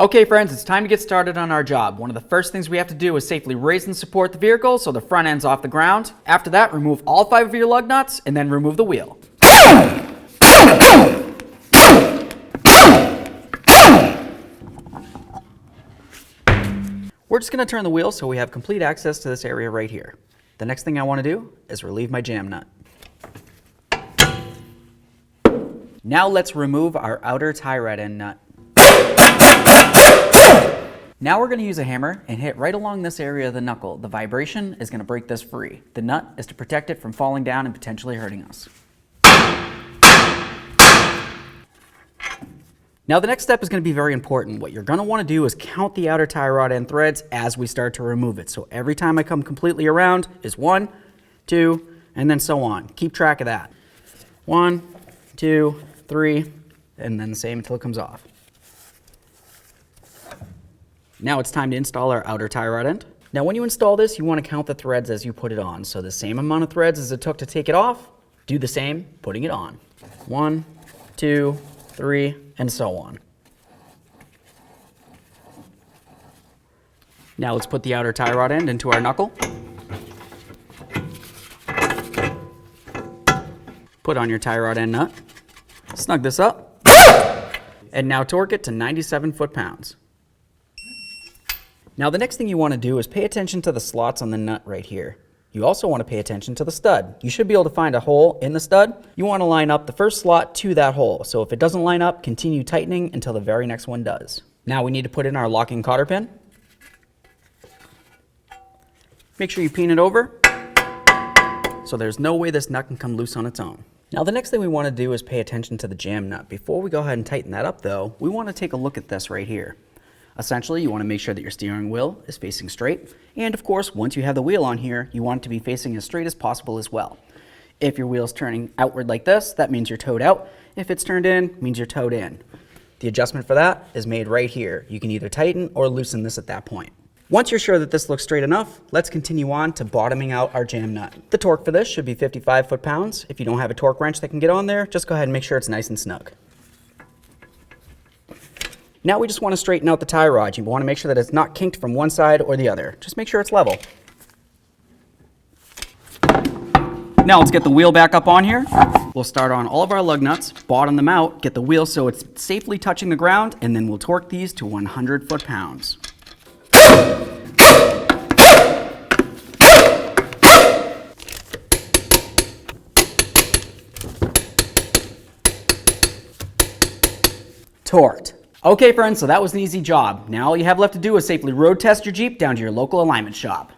Okay friends, it's time to get started on our job. One of the first things we have to do is safely raise and support the vehicle so the front end's off the ground. After that, remove all 5 of your lug nuts and then remove the wheel. We're just going to turn the wheel so we have complete access to this area right here. The next thing I want to do is relieve my jam nut. Now let's remove our outer tie rod end nut. Now we're going to use a hammer and hit right along this area of the knuckle. The vibration is going to break this free. The nut is to protect it from falling down and potentially hurting us. Now the next step is going to be very important. What you're going to want to do is count the outer tie rod end threads as we start to remove it. So every time I come completely around is 1, 2, and then so on. Keep track of that. 1, 2, 3, and then the same until it comes off. Now it's time to install our outer tie rod end. Now when you install this, you want to count the threads as you put it on. So the same amount of threads as it took to take it off, do the same putting it on. 1, 2, 3, and so on. Now let's put the outer tie rod end into our knuckle. Put on your tie rod end nut. Snug this up. And now torque it to 97 foot-pounds. Now the next thing you want to do is pay attention to the slots on the nut right here. You also want to pay attention to the stud. You should be able to find a hole in the stud. You want to line up the first slot to that hole. So if it doesn't line up, continue tightening until the very next one does. Now we need to put in our locking cotter pin. Make sure you pin it over so there's no way this nut can come loose on its own. Now the next thing we want to do is pay attention to the jam nut. Before we go ahead and tighten that up though, we want to take a look at this right here. Essentially, you want to make sure that your steering wheel is facing straight. And of course, once you have the wheel on here, you want it to be facing as straight as possible as well. If your wheel's turning outward like this, that means you're towed out. If it's turned in, it means you're towed in. The adjustment for that is made right here. You can either tighten or loosen this at that point. Once you're sure that this looks straight enough, let's continue on to bottoming out our jam nut. The torque for this should be 55 foot-pounds. If you don't have a torque wrench that can get on there, just go ahead and make sure it's nice and snug. Now we just want to straighten out the tie rod. You want to make sure that it's not kinked from one side or the other. Just make sure it's level. Now let's get the wheel back up on here. We'll start on all of our lug nuts, bottom them out, get the wheel so it's safely touching the ground, and then we'll torque these to 100 foot-pounds. Torqued. Okay friends, so that was an easy job. Now all you have left to do is safely road test your Jeep down to your local alignment shop.